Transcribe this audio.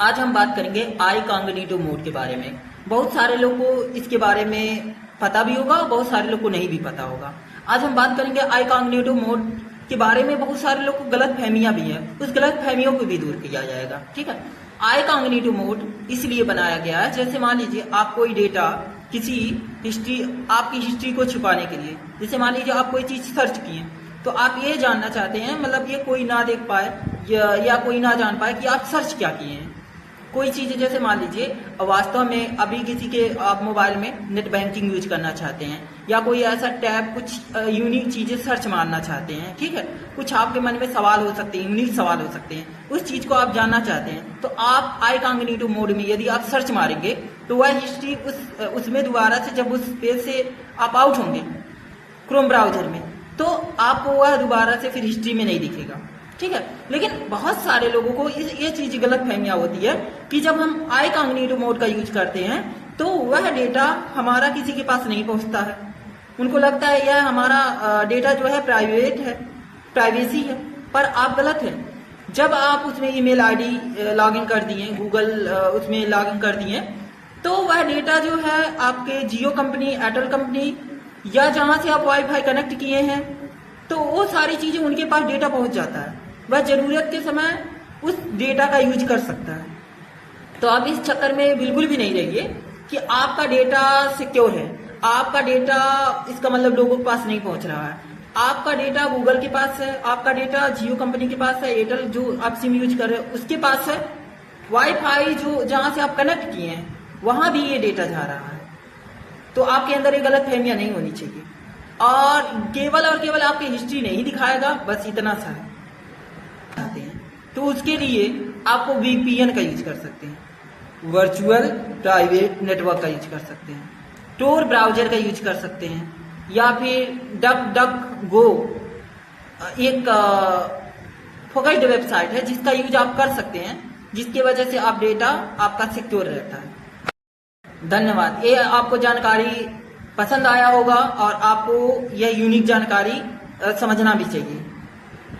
आज हम बात करेंगे iCognito मोड के बारे में। बहुत सारे लोगों को इसके बारे में पता भी होगा, बहुत सारे लोगों को नहीं भी पता होगा। आज हम बात करेंगे iCognito मोड के बारे में। बहुत सारे लोगों को गलत फहमियां भी है, उस गलत फहमियों को भी दूर किया जाएगा। ठीक है, iCognito मोड इसलिए बनाया गया है, जैसे मान लीजिए आप कोई डेटा किसी आपकी हिस्ट्री को छुपाने के लिए, जैसे मान लीजिए आप कोई चीज सर्च किए तो आप ये जानना चाहते हैं, मतलब ये कोई ना देख पाए या कोई ना जान पाए कि आप सर्च क्या किए हैं कोई चीज। जैसे मान लीजिए वास्तव में अभी किसी के आप मोबाइल में नेट बैंकिंग यूज करना चाहते हैं या कोई ऐसा टैब कुछ यूनिक चीजें सर्च मारना चाहते हैं। ठीक है, कुछ आपके मन में सवाल हो सकते हैं, यूनिक सवाल हो सकते हैं, उस चीज को आप जानना चाहते हैं तो आप iCognito मोड में यदि आप सर्च मारेंगे तो वह हिस्ट्री उसमें दोबारा से जब उस पेज से आप आउट होंगे क्रोम ब्राउजर में तो आपको वह दोबारा से फिर हिस्ट्री में नहीं दिखेगा। ठीक है, लेकिन बहुत सारे लोगों को ये चीज गलत फहमियां होती है कि जब हम iCognito मोड का यूज करते हैं तो वह डेटा हमारा किसी के पास नहीं पहुंचता है। उनको लगता है यह हमारा डेटा जो है प्राइवेट है, प्राइवेसी है, पर आप गलत है। जब आप उसमें ईमेल आईडी लॉगिन कर दिए, गूगल उसमें लॉगिन कर दिए तो वह डेटा जो है आपके जियो कंपनी, एयरटेल कंपनी या जहां से आप वाईफाई कनेक्ट किए हैं तो वो सारी चीजें उनके पास डेटा पहुंच जाता है। वह जरूरत के समय उस डेटा का यूज कर सकता है। तो आप इस चक्कर में बिल्कुल भी नहीं रहिए कि आपका डेटा सिक्योर है, आपका डेटा इसका मतलब लोगों के पास नहीं पहुंच रहा है। आपका डेटा गूगल के पास है, आपका डेटा जियो कंपनी के पास है, एयरटेल जो आप सिम यूज कर रहे हैं उसके पास है, वाईफाई जो जहां से आप कनेक्ट किए हैं वहां भी ये डेटा जा रहा है। तो आपके अंदर ये गलत फहमियां नहीं होनी चाहिए और केवल आपकी हिस्ट्री नहीं दिखाएगा, बस इतना सा है। तो उसके लिए आपको VPN का यूज कर सकते हैं, वर्चुअल प्राइवेट नेटवर्क का यूज कर सकते हैं, टोर ब्राउजर का यूज कर सकते हैं या फिर DuckDuckGo एक फोकस्ड वेबसाइट है जिसका यूज आप कर सकते हैं, जिसकी वजह से आप डेटा आपका सिक्योर रहता है। धन्यवाद। ये आपको जानकारी पसंद आया होगा और आपको यह यूनिक जानकारी समझना भी चाहिए।